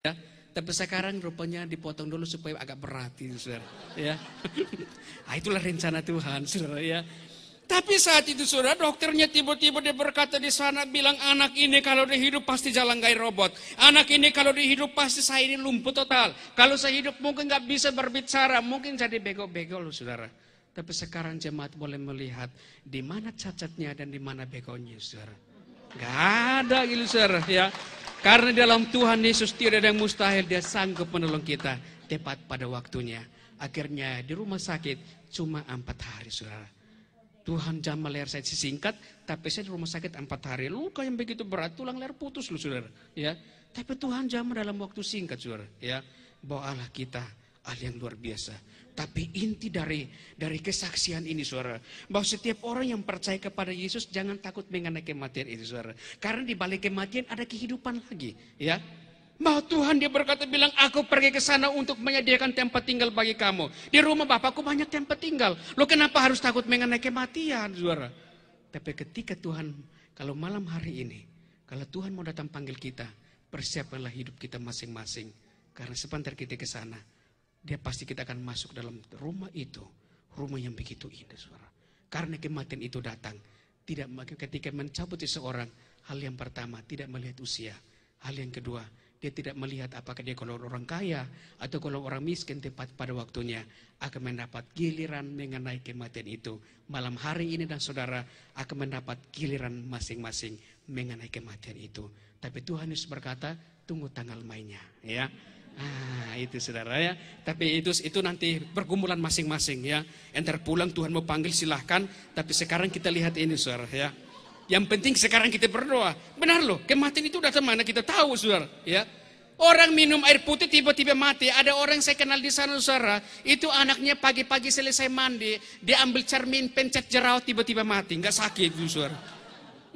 Ya. Tapi sekarang rupanya dipotong dulu supaya agak berat itu, saudara. Ya. Nah, itulah rencana Tuhan, saudara. Ya. Tapi saat itu, saudara, dokternya tiba-tiba dia berkata di sana, bilang, anak ini kalau dia hidup pasti jalan kayak robot. Anak ini kalau dia hidup pasti saya ini lumpuh total. Kalau saya hidup mungkin nggak bisa berbicara, mungkin jadi bego-bego loh, saudara. Tapi sekarang jemaat boleh melihat di mana cacatnya dan di mana begonya, saudara. Gak ada gitu, saudara. Ya. Karena dalam Tuhan Yesus tidak ada yang mustahil, dia sanggup menolong kita tepat pada waktunya. Akhirnya di rumah sakit cuma 4 hari, saudara. Tuhan jamah leher saya singkat, tapi saya di rumah sakit 4 hari. Luka yang begitu berat, tulang leher putus loh, saudara. Ya, tapi Tuhan jamah dalam waktu singkat, saudara. Ya, bahwa Allah kita Allah yang luar biasa. Tapi inti dari kesaksian ini, saudara, bahwa setiap orang yang percaya kepada Yesus jangan takut mengenai kematian itu, saudara. Karena di balik kematian ada kehidupan lagi, ya. Bahwa Tuhan dia berkata bilang, aku pergi ke sana untuk menyediakan tempat tinggal bagi kamu. Di rumah Bapakku banyak tempat tinggal. Lo kenapa harus takut mengenai kematian, saudara? Tapi ketika Tuhan, kalau malam hari ini, kalau Tuhan mau datang panggil kita, persiapkanlah hidup kita masing-masing. Karena sebentar kita ke sana, dia pasti kita akan masuk dalam rumah itu. Rumah yang begitu indah, saudara. Karena kematian itu datang. Tidak ketika mencabut seseorang, hal yang pertama, tidak melihat usia. Hal yang kedua, dia tidak melihat apakah dia kalau orang kaya atau kalau orang miskin, tepat pada waktunya akan mendapat giliran mengenai kematian itu. Malam hari ini dan saudara akan mendapat giliran masing-masing mengenai kematian itu. Tapi Tuhan Yesus berkata, tunggu tanggal mainnya, ya. Ah, itu saudara, ya. Tapi itu nanti pergumulan masing-masing, ya. Entar pulang Tuhan mau panggil silahkan. Tapi sekarang kita lihat ini, saudara, ya. Yang penting sekarang kita berdoa. Benar loh, kematian itu datang mana kita tahu, saudara, ya. Orang minum air putih tiba-tiba mati. Ada orang yang saya kenal di sana, saudara. Itu anaknya pagi-pagi selesai mandi, dia ambil cermin pencet jerawat tiba-tiba mati, nggak sakit, saudara.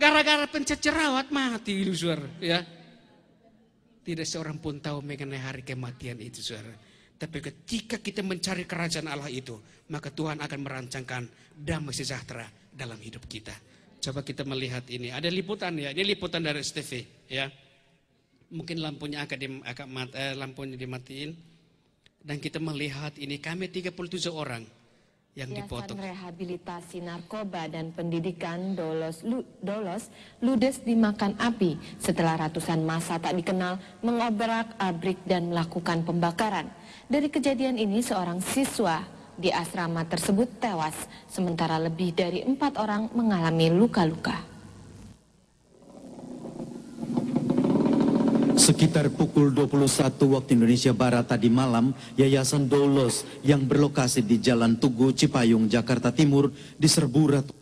Gara-gara pencet jerawat mati, saudara, ya. Tidak seorang pun tahu mengenai hari kematian itu, saudara. Tapi ketika kita mencari kerajaan Allah itu, maka Tuhan akan merancangkan damai sejahtera dalam hidup kita. Coba kita melihat ini. Ada liputan, ya. Ini liputan dari STV, ya. Mungkin lampunya lampunya dimatiin. Dan kita melihat ini, kami 37 orang yang dipotong. Yayasan Rehabilitasi Narkoba dan Pendidikan ludes dimakan api setelah ratusan massa tak dikenal mengobrak-abrik dan melakukan pembakaran. Dari kejadian ini, seorang siswa di asrama tersebut tewas, sementara lebih dari 4 orang mengalami luka-luka. Sekitar pukul 21 waktu Indonesia Barat tadi malam, Yayasan Doulos yang berlokasi di Jalan Tugu, Cipayung, Jakarta Timur diserbu ratusan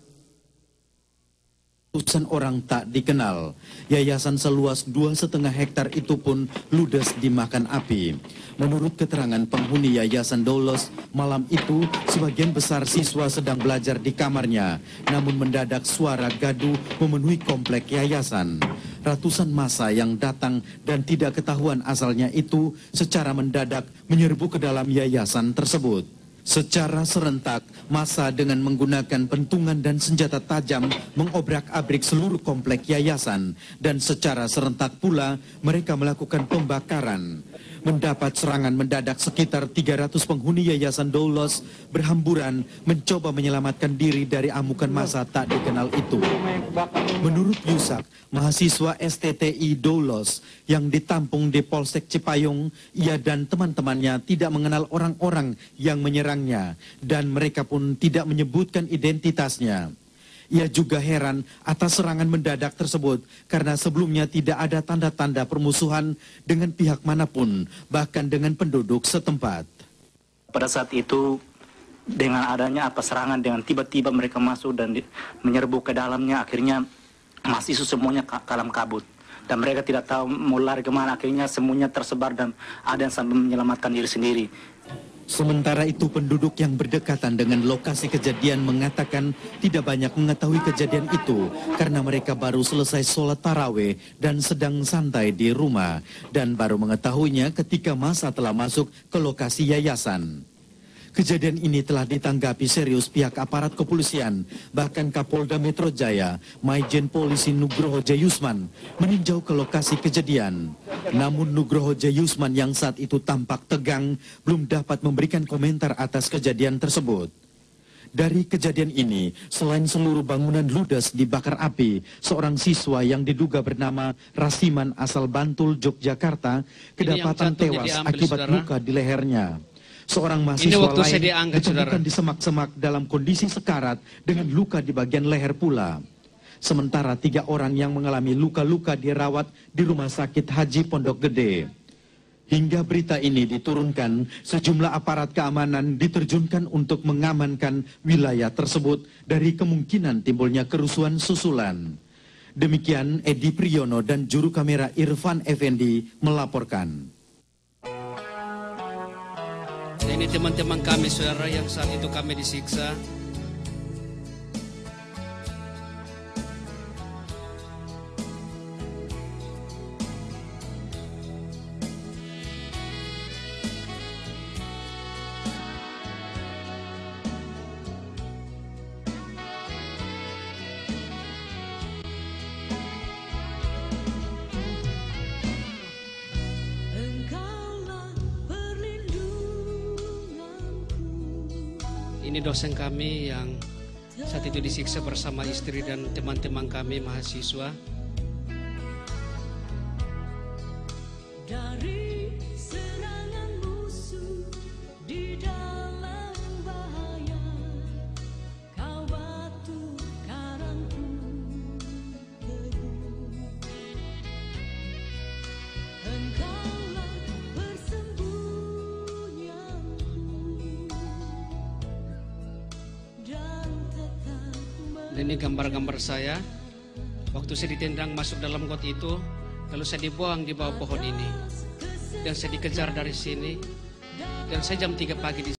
orang tak dikenal. Yayasan seluas 2,5 hektar itu pun ludes dimakan api. Menurut keterangan penghuni Yayasan Doulos, malam itu sebagian besar siswa sedang belajar di kamarnya. Namun mendadak suara gaduh memenuhi komplek yayasan. Ratusan massa yang datang dan tidak ketahuan asalnya itu secara mendadak menyerbu ke dalam yayasan tersebut. Secara serentak, massa dengan menggunakan pentungan dan senjata tajam mengobrak-abrik seluruh komplek yayasan. Dan secara serentak pula mereka melakukan pembakaran. Mendapat serangan mendadak, sekitar 300 penghuni Yayasan Doulos berhamburan mencoba menyelamatkan diri dari amukan massa tak dikenal itu. Menurut Yusak, mahasiswa STTI Doulos yang ditampung di Polsek Cipayung, ia dan teman-temannya tidak mengenal orang-orang yang menyerangnya dan mereka pun tidak menyebutkan identitasnya. Ia juga heran atas serangan mendadak tersebut karena sebelumnya tidak ada tanda-tanda permusuhan dengan pihak manapun, bahkan dengan penduduk setempat. Pada saat itu dengan adanya serangan, dengan tiba-tiba mereka masuk dan menyerbu ke dalamnya, akhirnya mahasiswa semuanya kalam kabut. Dan mereka tidak tahu mau lari kemana, akhirnya semuanya tersebar dan ada yang sampai menyelamatkan diri sendiri. Sementara itu penduduk yang berdekatan dengan lokasi kejadian mengatakan tidak banyak mengetahui kejadian itu karena mereka baru selesai sholat tarawih dan sedang santai di rumah dan baru mengetahuinya ketika massa telah masuk ke lokasi yayasan. Kejadian ini telah ditanggapi serius pihak aparat kepolisian, bahkan Kapolda Metro Jaya, Maijen Polisi Nugroho Jayusman, meninjau ke lokasi kejadian. Namun Nugroho Jayusman yang saat itu tampak tegang, belum dapat memberikan komentar atas kejadian tersebut. Dari kejadian ini, selain seluruh bangunan ludes dibakar api, seorang siswa yang diduga bernama Rasiman asal Bantul, Yogyakarta, kedapatan tewas akibat luka di lehernya. Seorang mahasiswa lain ditemukan di semak-semak dalam kondisi sekarat dengan luka di bagian leher pula. Sementara 3 orang yang mengalami luka-luka dirawat di Rumah Sakit Haji Pondok Gede. Hingga berita ini diturunkan, sejumlah aparat keamanan diterjunkan untuk mengamankan wilayah tersebut dari kemungkinan timbulnya kerusuhan susulan. Demikian Edi Priyono dan juru kamera Irfan Effendi melaporkan. Ini teman-teman kami, saudara, yang saat itu kami disiksa. Ini dosen kami yang saat itu disiksa bersama istri dan teman-teman kami mahasiswa. Dari serangan musuh di dalam bahaya, kau batu karangku teguh. Engkaulah persembunyianku. Dan ini gambar-gambar saya waktu saya ditendang masuk dalam got itu, lalu saya dibuang di bawah pohon ini dan saya dikejar dari sini, dan saya jam 3 pagi di